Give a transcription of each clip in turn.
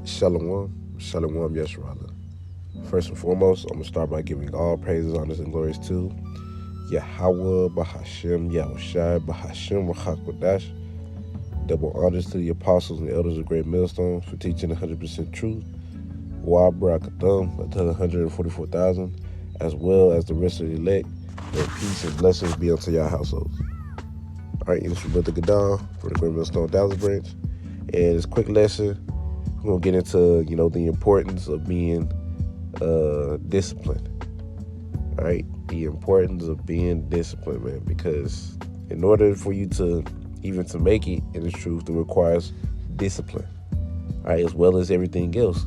Shalom, Shalom Yesharala. First and foremost, I'm going to start by giving all praises, honors, and glories to Yahweh, Bahashem, Yahushai, Bahashem, Rachakodash. Double honors to the apostles and the elders of Great Millstone for teaching 100% truth. Wa Barakatham, until 144,000, as well as the rest of the elect. May peace and blessings be unto your households. All right, it's your brother Gadon for the Great Millstone Dallas branch. And this quick lesson, we're going to get into, the importance of being disciplined. All right, the importance of being disciplined, man, because in order for you to even to make it in the truth, it requires discipline. All right, as well as everything else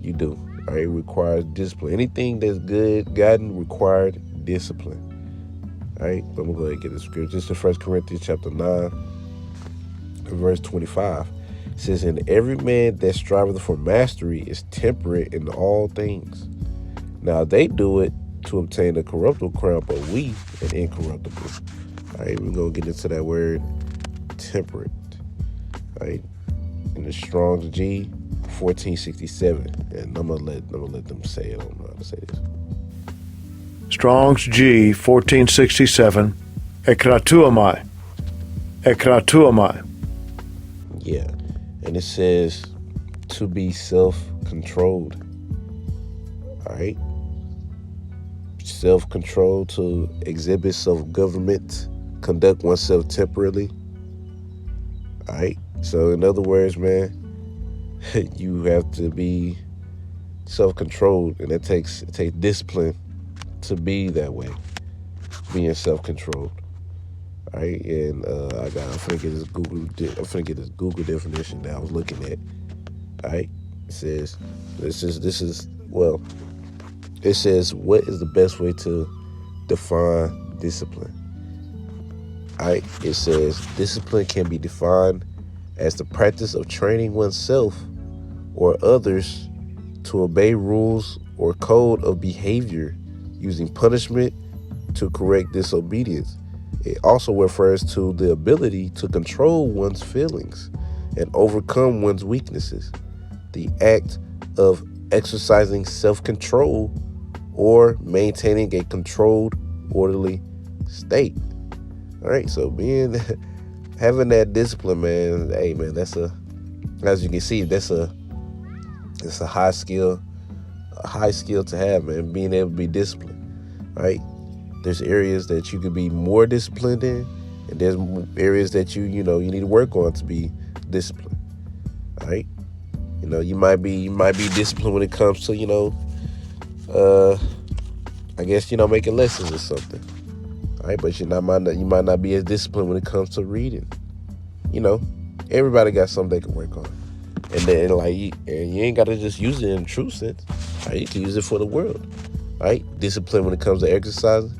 you do. All right, it requires discipline. Anything that's good gotten required discipline. All right, I'm gonna go ahead and get the scripture. This is 1 Corinthians chapter 9, verse 25. It says, "And every man that striveth for mastery is temperate in all things. Now they do it to obtain a corruptible crown, but we an incorruptible." All right, we're gonna get into that word temperate. All right, in the Strong's G 1467, and I'm gonna let them say it. I don't know how to say this. Strong's G 1467. Ekratuamai. Ekratuamai. Yeah, and it says to be self-controlled. All right, self-control, to exhibit self-government, conduct oneself temporarily. All right, so in other words, man, you have to be self-controlled, and it takes discipline to be that way, being self-controlled. All right, and I'm finna get this Google definition that I was looking at. All right, it says it says, what is the best way to define discipline? All right, it says discipline can be defined as the practice of training oneself or others to obey rules or code of behavior using punishment to correct disobedience. It also refers to the ability to control one's feelings and overcome one's weaknesses. The act of exercising self-control or maintaining a controlled, orderly state. All right, so having that discipline, man, hey, man, as you can see, it's a high skill to have, man, being able to be disciplined. All right, there's areas that you could be more disciplined in, and there's areas that you need to work on to be disciplined. All right, you might be disciplined when it comes to I guess making lessons or something. All right, but you might not be as disciplined when it comes to reading. Everybody got something they can work on, and then you ain't got to just use it in a true sense. All right, you can use it for the world. All right, discipline when it comes to exercising.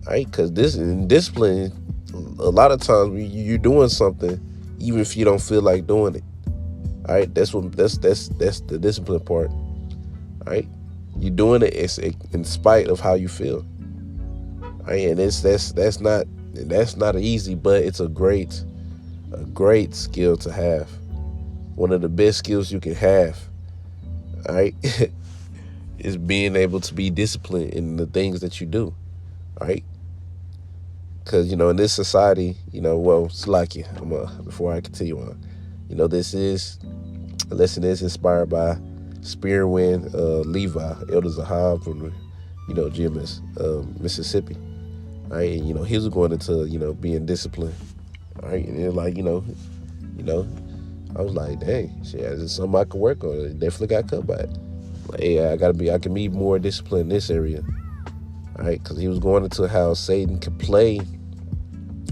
All right, because discipline, a lot of times you're doing something even if you don't feel like doing it. All right, that's the discipline part. All right, you're doing it in spite of how you feel. All right, and that's not easy, but it's a great skill to have. One of the best skills you can have. All right, is being able to be disciplined in the things that you do. All right, because in this society, Salakia, before I continue on, this lesson is inspired by Spearwind Levi, Elder Zahab from GMS, Mississippi. All right, and he was going into being disciplined. All right, and I was like, dang, shit, this something I could work on. It definitely got cut by it. Like, hey, I can be more disciplined in this area. All right, because he was going into how Satan could play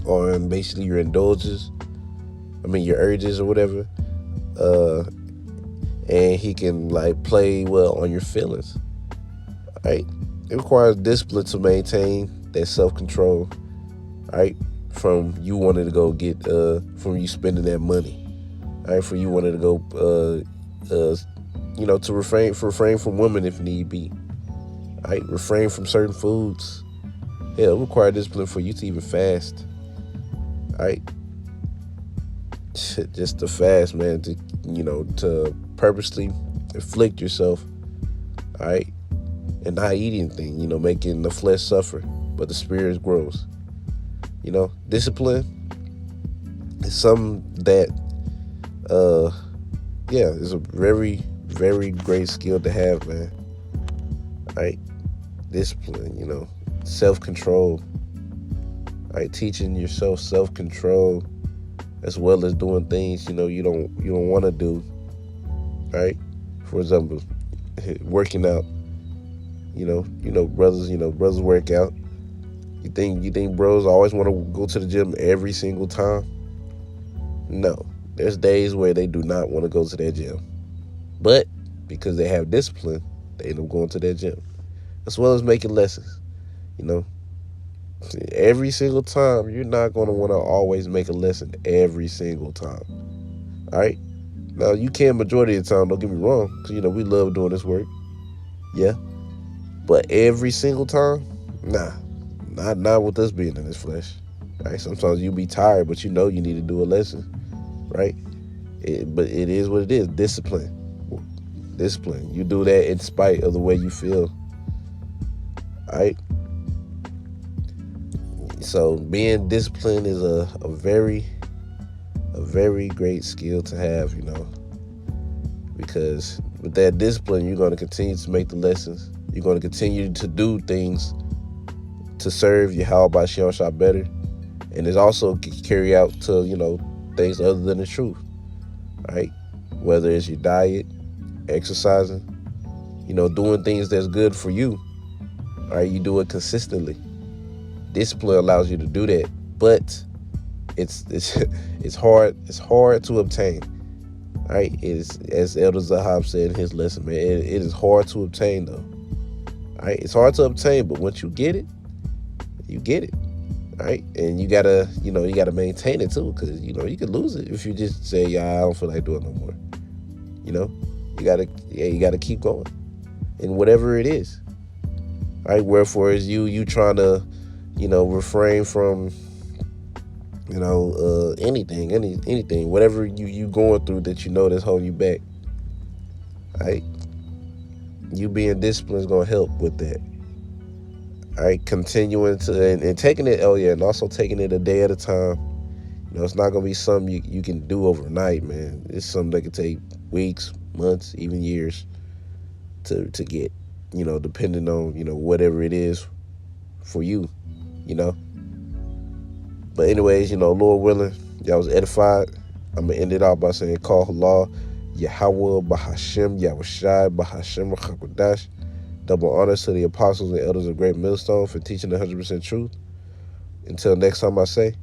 on basically your your urges or whatever, and he can play on your feelings. All right, it requires discipline to maintain that self-control. All right, from you wanting to go get from you spending that money. All right, from you wanting to go to refrain from women if need be. All right, refrain from certain foods. Yeah, it requires discipline for you to even fast. All right, just to fast, man, to to purposely afflict yourself, all right, and not eat anything, making the flesh suffer, but the spirit grows. Discipline is something that, is a very, very great skill to have, man. All right, discipline, self-control, all right, teaching yourself self-control, as well as doing things, you don't want to do, right? For example, working out, brothers work out. You think bros always want to go to the gym every single time? No. There's days where they do not want to go to their gym. But because they have discipline, they end up going to their gym. As well as making lessons. Every single time, you're not going to want to always make a lesson every single time. All right? Now, you can majority of the time, don't get me wrong, because, we love doing this work. Yeah. But every single time, nah. Not with us being in this flesh. Right? Sometimes you be tired, but you need to do a lesson. Right? But it is what it is. Discipline. You do that in spite of the way you feel. All right? So being disciplined is a very great skill to have, because with that discipline, you're going to continue to make the lessons. You're going to continue to do things to serve Yahweh Shem Shah better. And it's also carry out to, things other than the truth. Right? Whether it's your diet, exercising, doing things that's good for you. Right? You do it consistently. Discipline allows you to do that, but it's hard to obtain. Right? It's, as Elder Zahab said in his lesson, man, it is hard to obtain though. Right? It's hard to obtain, but once you get it, you get it. Right? And you gotta maintain it too, because you could lose it if you just say, I don't feel like doing no more. You gotta keep going. And whatever it is. Right? Wherefore is you trying to, refrain from, anything, whatever you going through that that's holding you back. Right? You being disciplined is gonna help with that. All right, continuing to and taking it, and also taking it a day at a time. It's not gonna be something you can do overnight, man. It's something that can take weeks, months, even years to get. Depending on whatever it is for you. But anyways, Lord willing, y'all was edified. I'm gonna end it off by saying, Call Allah, Yahweh, Bahashem, Yahushai, Bahashem, Rachakodash. Double honors to the apostles and elders of Great Millstone for teaching 100% truth. Until next time I say,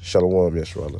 Shalom, Yeshua.